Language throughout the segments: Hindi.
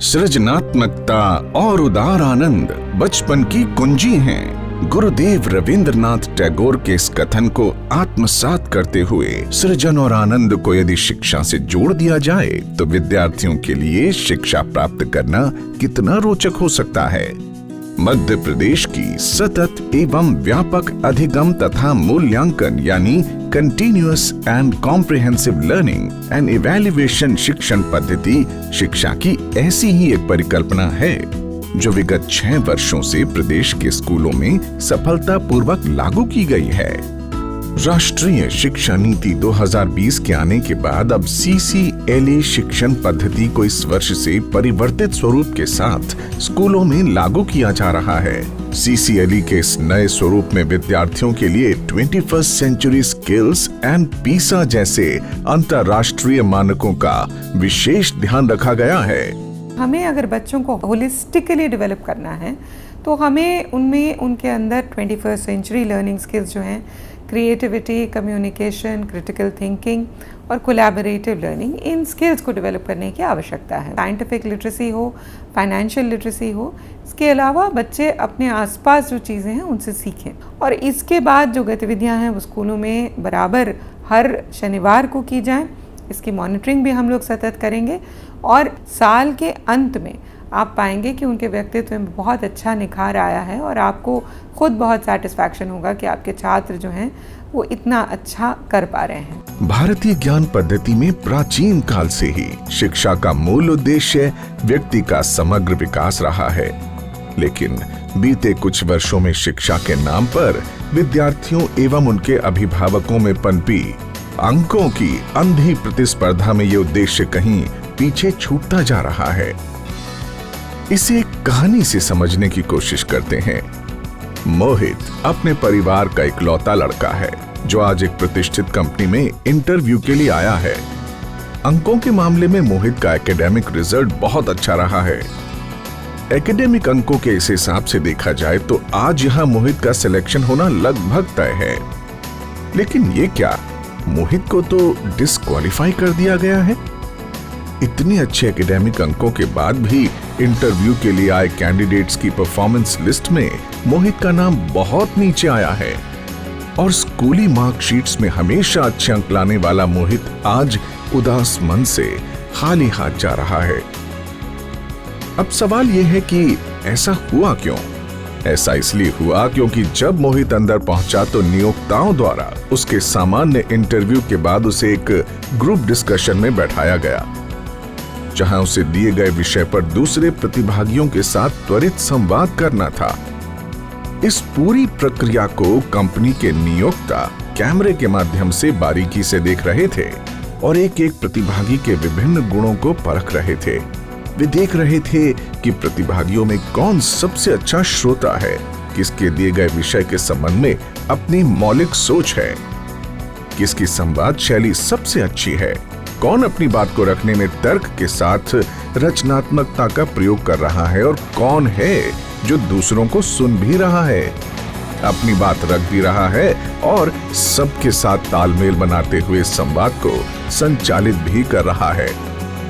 सृजनात्मकता और उदार आनंद बचपन की कुंजी हैं। गुरुदेव रविंद्रनाथ टैगोर के इस कथन को आत्मसात करते हुए सृजन और आनंद को यदि शिक्षा से जोड़ दिया जाए तो विद्यार्थियों के लिए शिक्षा प्राप्त करना कितना रोचक हो सकता है। मध्य प्रदेश की सतत एवं व्यापक अधिगम तथा मूल्यांकन यानी continuous and comprehensive learning and evaluation शिक्षण पद्धति शिक्षा की ऐसी ही एक परिकल्पना है जो विगत 6 वर्षों से प्रदेश के स्कूलों में सफलतापूर्वक लागू की गई है। राष्ट्रीय शिक्षा नीति 2020 के आने के बाद अब CCLA शिक्षण पद्धति को इस वर्ष से परिवर्तित स्वरूप के साथ स्कूलों में लागू किया जा रहा है। CCLA के इस नए स्वरूप में विद्यार्थियों के लिए 21st century skills and PISA जैसे अंतर्राष्ट्रीय मानकों का विशेष ध्यान रखा गया है। हमें अगर बच्चों को होलिस्टिकली डेवलप करना है तो हमें उनके अंदर 21st सेंचुरी लर्निंग स्किल्स जो हैं क्रिएटिविटी, कम्युनिकेशन, क्रिटिकल थिंकिंग और कोलैबोरेटिव लर्निंग, इन स्किल्स को डेवलप करने की आवश्यकता है। साइंटिफिक लिटरेसी हो, फाइनेंशियल लिटरेसी हो, इसके अलावा बच्चे अपने आसपास जो चीज़ें हैं उनसे सीखें। और इसके बाद जो गतिविधियां हैं वो स्कूलों में बराबर हर शनिवार को की जाएं। इसकी मॉनिटरिंग भी हम लोग सतत करेंगे और साल के अंत में आप पाएंगे कि उनके व्यक्तित्व में बहुत अच्छा निखार आया है और आपको खुद बहुत सेटिस्फैक्शन होगा कि आपके छात्र जो हैं वो इतना अच्छा कर पा रहे हैं। भारतीय ज्ञान पद्धति में प्राचीन काल से ही शिक्षा का मूल उद्देश्य व्यक्ति का समग्र विकास रहा है, लेकिन बीते कुछ वर्षों में शिक्षा के नाम पर विद्यार्थियों एवं उनके अभिभावकों में पनपी अंकों की अंधी प्रतिस्पर्धा में ये उद्देश्य कहीं पीछे छूटता जा रहा है। इसे एक कहानी से समझने की कोशिश करते हैं। मोहित अपने परिवार का इकलौता लड़का है जो आज एक प्रतिष्ठित कंपनी में इंटरव्यू के लिए आया है। अंकों के मामले में मोहित का एकेडमिक रिजल्ट बहुत अच्छा रहा है। एकेडमिक अंकों के इस हिसाब से देखा जाए तो आज यहां मोहित का सिलेक्शन होना लगभग तय है। लेकिन ये क्या, मोहित को तो डिस्क्वालीफाई कर दिया गया है। इतने अच्छे एकेडमिक अंकों के बाद भी इंटरव्यू के लिए आए कैंडिडेट्स की परफॉर्मेंस लिस्ट में मोहित का नाम बहुत नीचे आया है और स्कूली मार्कशीट्स में हमेशा अच्छे अंक लाने वाला मोहित आज उदास मन से खाली हाथ जा रहा है। अब सवाल यह है कि ऐसा हुआ क्यों? ऐसा इसलिए हुआ क्योंकि जब मोहित अंदर पहुंचा तो नियोक्ताओं द्वारा उसके सामान्य इंटरव्यू के बाद उसे एक ग्रुप डिस्कशन में बैठाया गया, जहां उसे दिए गए विषय पर दूसरे प्रतिभागियों के साथ त्वरित संवाद करना था। इस पूरी प्रक्रिया को कंपनी के नियोक्ता कैमरे के माध्यम से बारीकी से देख रहे थे और एक एक प्रतिभागी के विभिन्न गुणों को परख रहे थे। वे देख रहे थे कि प्रतिभागियों में कौन सबसे अच्छा श्रोता है, किसके दिए गए विषय के संबंध में अपनी मौलिक सोच है, किसकी संवाद शैली सबसे अच्छी है, कौन अपनी बात को रखने में तर्क के साथ रचनात्मकता का प्रयोग कर रहा है और कौन है जो दूसरों को सुन भी रहा है, अपनी बात रख भी रहा है और सबके साथ तालमेल बनाते हुए संवाद को संचालित भी कर रहा है।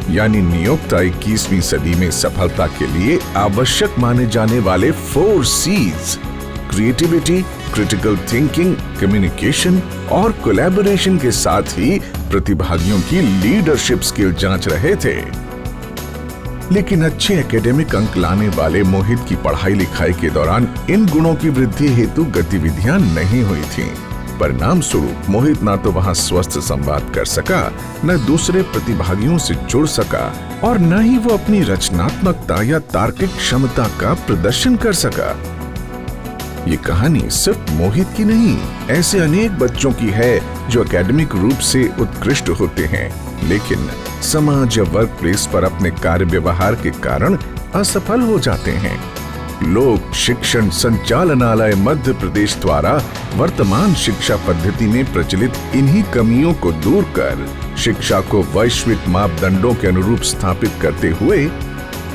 यानी नियोक्ता 21वीं सदी में सफलता के लिए आवश्यक माने जाने वाले 4 C's creativity, critical thinking, communication और कोलैबोरेशन के साथ ही प्रतिभागियों की लीडरशिप स्किल जांच रहे थे। लेकिन अच्छे एकेडमिक अंक लाने वाले मोहित की पढ़ाई लिखाई के दौरान इन गुणों की वृद्धि हेतु गतिविधियां नहीं हुई थीं। परिणाम स्वरूप मोहित ना तो वहां स्वस्थ संवाद कर सका, न दूसरे प्रतिभागियों से जुड़ सका और न ही वो अपनी रचनात्मकता या तार्किक क्षमता का प्रदर्शन कर सका। ये कहानी सिर्फ मोहित की नहीं, ऐसे अनेक बच्चों की है जो एकेडमिक रूप से उत्कृष्ट होते हैं लेकिन समाज या वर्क प्लेस पर अपने कार्य व्यवहार के कारण असफल हो जाते हैं। लोक शिक्षण संचालनालय मध्य प्रदेश द्वारा वर्तमान शिक्षा पद्धति में प्रचलित इन्हीं कमियों को दूर कर शिक्षा को वैश्विक मापदंडों के अनुरूप स्थापित करते हुए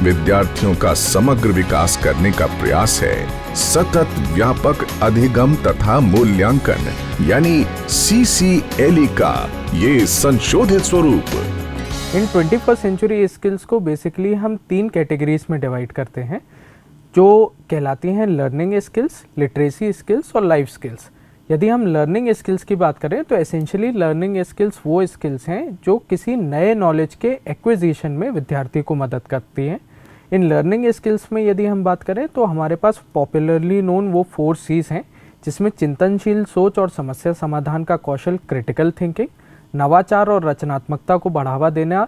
विद्यार्थियों का समग्र विकास करने का प्रयास है सतत व्यापक अधिगम तथा मूल्यांकन यानी CCLA का ये संशोधित स्वरूप। इन 21st सेंचुरी स्किल्स को बेसिकली हम 3 कैटेगरीज में डिवाइड करते हैं, जो कहलाती हैं लर्निंग स्किल्स, लिटरेसी स्किल्स और लाइफ स्किल्स। यदि हम लर्निंग स्किल्स की बात करें तो एसेंशियली लर्निंग स्किल्स वो स्किल्स हैं जो किसी नए नॉलेज के एक्विजिशन में विद्यार्थी को मदद करती हैं। इन लर्निंग स्किल्स में यदि हम बात करें तो हमारे पास पॉपुलरली नोन वो 4 C's हैं, जिसमें चिंतनशील सोच और समस्या समाधान का कौशल, क्रिटिकल थिंकिंग, नवाचार और रचनात्मकता को बढ़ावा देना,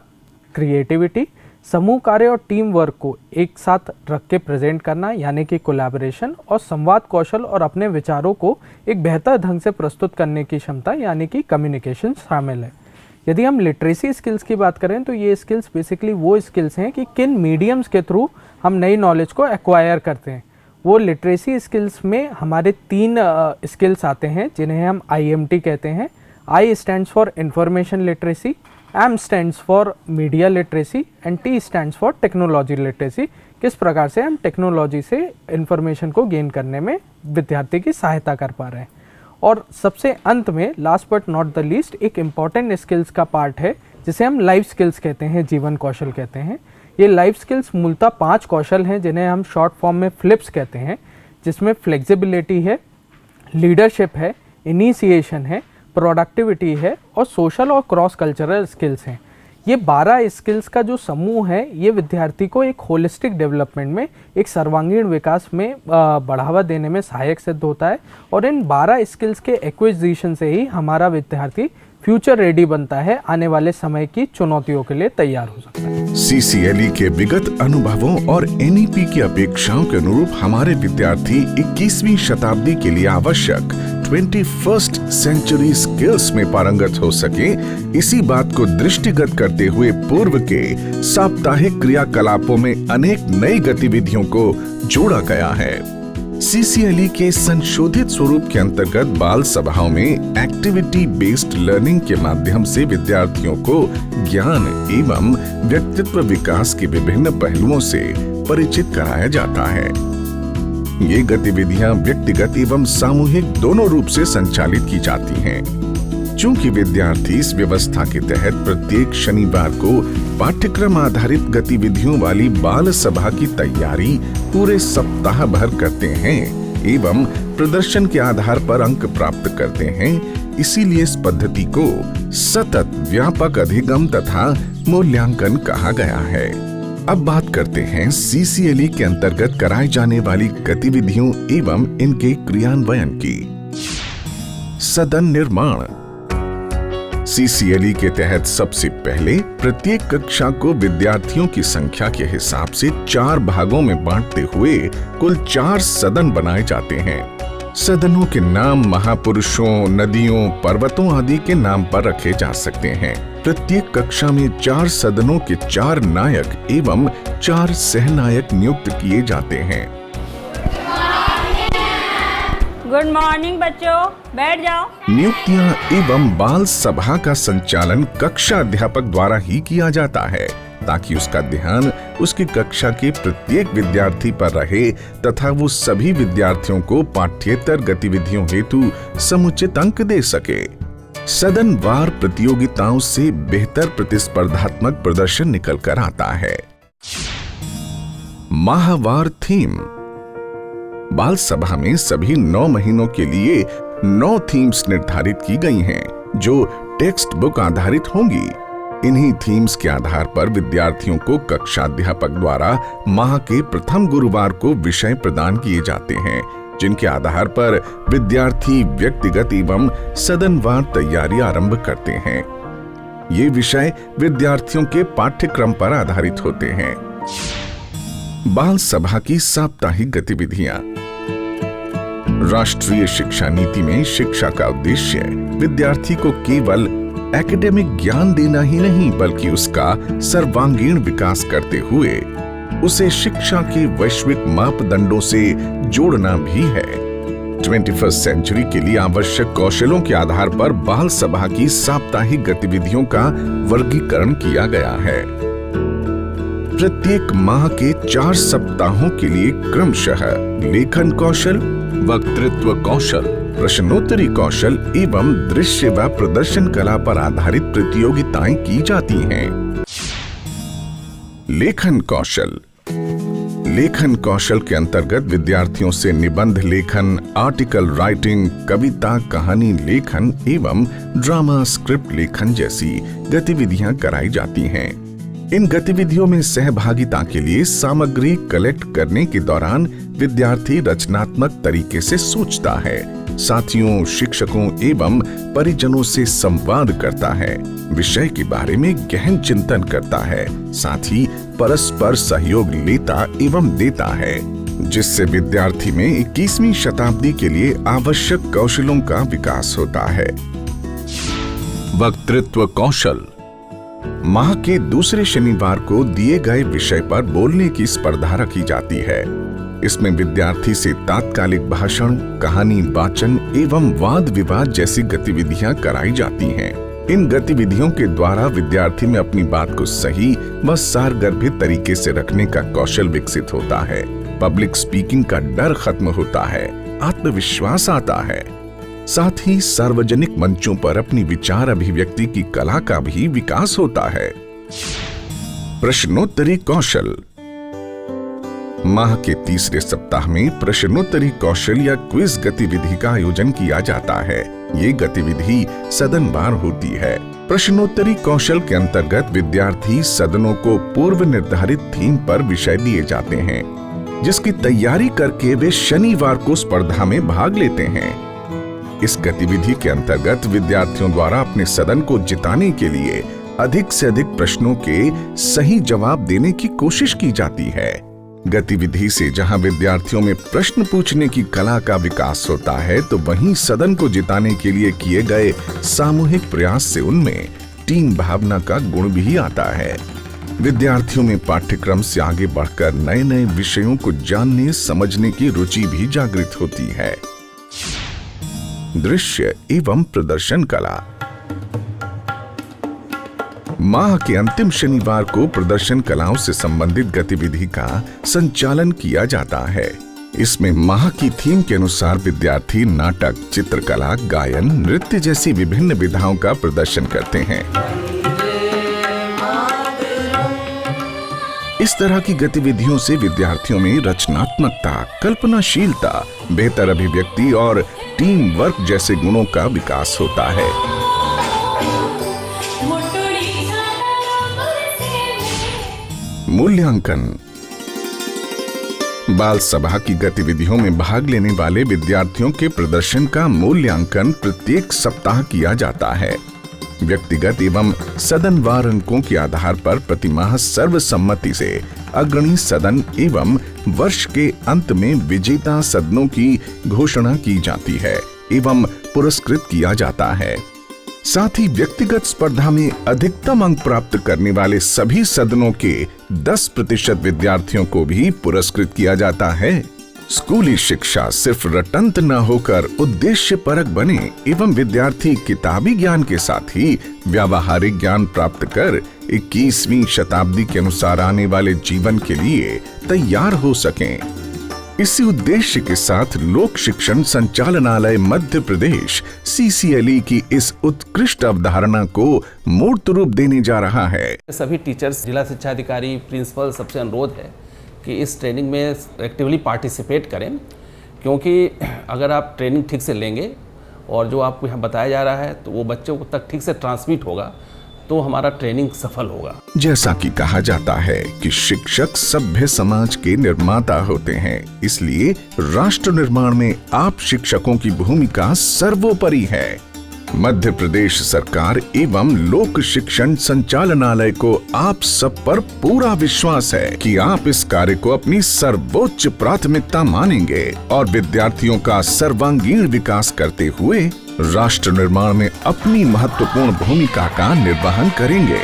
क्रिएटिविटी, समूह कार्य और टीम वर्क को एक साथ रख के प्रेजेंट करना यानी कि कोलैबोरेशन, और संवाद कौशल और अपने विचारों को एक बेहतर ढंग से प्रस्तुत करने की क्षमता यानी कि कम्युनिकेशन शामिल है। यदि हम लिटरेसी स्किल्स की बात करें तो ये स्किल्स बेसिकली वो स्किल्स हैं कि किन मीडियम्स के थ्रू हम नई नॉलेज को एक्वायर करते हैं। वो लिटरेसी स्किल्स में हमारे 3 स्किल्स आते हैं जिन्हें हम IMT कहते हैं। I stands for information literacy, M stands for media literacy and T stands for technology literacy. किस प्रकार से हम टेक्नोलॉजी से इंफॉर्मेशन को गेन करने में विद्यार्थी की सहायता कर पा रहे हैं। और सबसे अंत में last but not the least एक इम्पॉर्टेंट स्किल्स का पार्ट है जिसे हम लाइफ स्किल्स कहते हैं, जीवन कौशल कहते हैं। ये लाइफ स्किल्स मूलतः 5 कौशल हैं जिन्हें हम शॉर्ट फॉर्म में फ्लिप्स कहते हैं, जिसमें फ्लेक्सिबिलिटी है, लीडरशिप है, इनिशिएशन है, प्रोडक्टिविटी है और सोशल और क्रॉस कल्चरल स्किल्स हैं। ये 12 स्किल्स का जो समूह है ये विद्यार्थी को एक होलिस्टिक डेवलपमेंट में, एक सर्वांगीण विकास में बढ़ावा देने में सहायक सिद्ध होता है। और इन 12 स्किल्स के एक्विजिशन से ही हमारा विद्यार्थी फ्यूचर रेडी बनता है, आने वाले समय की चुनौतियों के लिए तैयार हो सकता है। CCLE के विगत अनुभवों और NEP की अपेक्षाओं के अनुरूप हमारे विद्यार्थी 21वीं शताब्दी के लिए आवश्यक 21st सेंचुरी स्किल्स में पारंगत हो सके, इसी बात को दृष्टिगत करते हुए पूर्व के साप्ताहिक क्रियाकलापों में अनेक नई गतिविधियों को जोड़ा गया है। CCLE के संशोधित स्वरूप के अंतर्गत बाल सभाओं में एक्टिविटी बेस्ड लर्निंग के माध्यम से विद्यार्थियों को ज्ञान एवं व्यक्तित्व विकास के विभिन्न पहलुओं से परिचित कराया जाता है। ये गतिविधियां व्यक्तिगत एवं सामूहिक दोनों रूप से संचालित की जाती हैं। चूंकि विद्यार्थी इस व्यवस्था के तहत प्रत्येक शनिवार को पाठ्यक्रम आधारित गतिविधियों वाली बाल सभा की तैयारी पूरे सप्ताह भर करते हैं एवं प्रदर्शन के आधार पर अंक प्राप्त करते हैं, इसीलिए इस पद्धति को सतत व्यापक अधिगम तथा मूल्यांकन कहा गया है। अब बात करते हैं CCLE के अंतर्गत कराई जाने वाली गतिविधियों एवं इनके क्रियान्वयन की। सदन निर्माण। CCLE के तहत सबसे पहले प्रत्येक कक्षा को विद्यार्थियों की संख्या के हिसाब से 4 भागों में बांटते हुए कुल 4 सदन बनाए जाते हैं। सदनों के नाम महापुरुषों, नदियों, पर्वतों आदि के नाम पर रखे जा सकते हैं। प्रत्येक कक्षा में 4 सदनों के 4 नायक एवं 4 सहनायक नियुक्त किए जाते हैं। गुड मॉर्निंग बच्चों, बैठ जाओ। नियुक्तियां एवं बाल सभा का संचालन कक्षा अध्यापक द्वारा ही किया जाता है, ताकि उसका ध्यान उसकी कक्षा के प्रत्येक विद्यार्थी पर रहे तथा वो सभी विद्यार्थियों को पाठ्येतर गतिविधियों हेतु समुचित अंक दे सके। सदनवार प्रतियोगिताओं से बेहतर प्रतिस्पर्धात्मक प्रदर्शन निकल कर आता है। माहवार थीम। बाल सभा में सभी 9 महीनों के लिए 9 थीम्स निर्धारित की गई हैं, जो टेक्स्ट बुक आधारित होंगी। इन्हीं थीम्स के आधार पर विद्यार्थियों को कक्षाध्यापक द्वारा माह के प्रथम गुरुवार को विषय प्रदान किए जाते हैं, जिनके आधार पर विद्यार्थी व्यक्तिगत एवं सदनवार तैयारी आरंभ करते हैं। ये विषय विद्यार्थियों के पाठ्यक्रम पर आधारित होते हैं। बाल सभा की साप्ताहिक गतिविधियां। राष्ट्रीय शिक्षा नीति में शिक्षा का उद्देश्य विद्यार्थी को केवल एकेडमिक ज्ञान देना ही नहीं, बल्कि उसका सर्वांगीण विकास करते हुए उसे शिक्षा के वैश्विक मापदंडों से जोड़ना भी है। 21st सेंचुरी के लिए आवश्यक कौशलों के आधार पर बाल सभा की साप्ताहिक गतिविधियों का वर्गीकरण किया गया है। प्रत्येक माह के 4 सप्ताहों के लिए क्रमशः लेखन कौशल, वक्तृत्व कौशल, प्रश्नोत्तरी कौशल एवं दृश्य व प्रदर्शन कला पर आधारित प्रतियोगिताएं की जाती हैं। लेखन कौशल। लेखन कौशल के अंतर्गत विद्यार्थियों से निबंध लेखन, आर्टिकल राइटिंग, कविता कहानी लेखन एवं ड्रामा स्क्रिप्ट लेखन जैसी गतिविधियां कराई जाती हैं। इन गतिविधियों में सहभागिता के लिए सामग्री कलेक्ट करने के दौरान विद्यार्थी रचनात्मक तरीके से सोचता है, साथियों, शिक्षकों एवं परिजनों से संवाद करता है, विषय के बारे में गहन चिंतन करता है, साथ ही परस्पर सहयोग लेता एवं देता है, जिससे विद्यार्थी में 21वीं शताब्दी के लिए आवश्यक कौशलों का विकास होता है। वक्तृत्व कौशल। माह के दूसरे शनिवार को दिए गए विषय पर बोलने की स्पर्धा रखी जाती है। इसमें विद्यार्थी से तात्कालिक भाषण, कहानी वाचन एवं वाद विवाद जैसी गतिविधियां कराई जाती हैं। इन गतिविधियों के द्वारा विद्यार्थी में अपनी बात को सही व सारगर्भित तरीके से रखने का कौशल विकसित होता है। पब्लिक स्पीकिंग का डर खत्म होता है, आत्मविश्वास आता है। साथ ही सार्वजनिक मंचों पर अपनी विचार अभिव्यक्ति की कला का भी विकास होता है। प्रश्नोत्तरी कौशल। माह के तीसरे सप्ताह में प्रश्नोत्तरी कौशल या क्विज गतिविधि का आयोजन किया जाता है। ये गतिविधि सदनवार होती है। प्रश्नोत्तरी कौशल के अंतर्गत विद्यार्थी सदनों को पूर्व निर्धारित थीम पर विषय दिए जाते हैं, जिसकी तैयारी करके वे शनिवार को स्पर्धा में भाग लेते हैं। इस गतिविधि के अंतर्गत विद्यार्थियों द्वारा अपने सदन को जिताने के लिए अधिक से अधिक प्रश्नों के सही जवाब देने की कोशिश की जाती है। गतिविधि से जहां विद्यार्थियों में प्रश्न पूछने की कला का विकास होता है, तो वहीं सदन को जिताने के लिए किए गए सामूहिक प्रयास से उनमें टीम भावना का गुण भी आता है। विद्यार्थियों में पाठ्यक्रम से आगे बढ़कर नए नए विषयों को जानने समझने की रुचि भी जागृत होती है। दृश्य एवं प्रदर्शन कला। माह के अंतिम शनिवार को प्रदर्शन कलाओं से संबंधित गतिविधि का संचालन किया जाता है। इसमें माह की थीम के अनुसार विद्यार्थी नाटक, चित्रकला, गायन, नृत्य जैसी विभिन्न विधाओं का प्रदर्शन करते हैं। इस तरह की गतिविधियों से विद्यार्थियों में रचनात्मकता, कल्पनाशीलता, बेहतर अभिव्यक्ति और टीम वर्क जैसे गुणों का विकास होता है। मूल्यांकन। बाल सभा की गतिविधियों में भाग लेने वाले विद्यार्थियों के प्रदर्शन का मूल्यांकन प्रत्येक सप्ताह किया जाता है। व्यक्तिगत एवं सदनवार अंकों के आधार पर प्रतिमाह सर्वसम्मति से अग्रणी सदन एवं वर्ष के अंत में विजेता सदनों की घोषणा की जाती है एवं पुरस्कृत किया जाता है। साथ ही व्यक्तिगत स्पर्धा में अधिकतम अंक प्राप्त करने वाले सभी सदनों के 10% विद्यार्थियों को भी पुरस्कृत किया जाता है। स्कूली शिक्षा सिर्फ रटंत न होकर उद्देश्यपरक बने एवं विद्यार्थी किताबी ज्ञान के साथ ही व्यावहारिक ज्ञान प्राप्त कर 21वीं शताब्दी के अनुसार आने वाले जीवन के लिए तैयार हो सकें। इसी उद्देश्य के साथ लोक शिक्षण संचालनालय मध्य प्रदेश CCLE की इस उत्कृष्ट अवधारणा को मूर्त रूप देने जा रहा है। सभी टीचर्स, जिला शिक्षा अधिकारी, प्रिंसिपल सबसे अनुरोध है कि इस ट्रेनिंग में एक्टिवली पार्टिसिपेट करें, क्योंकि अगर आप ट्रेनिंग ठीक से लेंगे और जो आपको यहाँ बताया जा रहा है तो वो बच्चों तक ठीक से ट्रांसमिट होगा, तो हमारा ट्रेनिंग सफल होगा। जैसा कि कहा जाता है कि शिक्षक सभ्य समाज के निर्माता होते हैं, इसलिए राष्ट्र निर्माण में आप शिक्षकों की भूमिका सर्वोपरि है। मध्य प्रदेश सरकार एवं लोक शिक्षण संचालनालय को आप सब पर पूरा विश्वास है कि आप इस कार्य को अपनी सर्वोच्च प्राथमिकता मानेंगे और विद्यार्थियों का सर्वांगीण विकास करते हुए राष्ट्र निर्माण में अपनी महत्वपूर्ण भूमिका का निर्वहन करेंगे।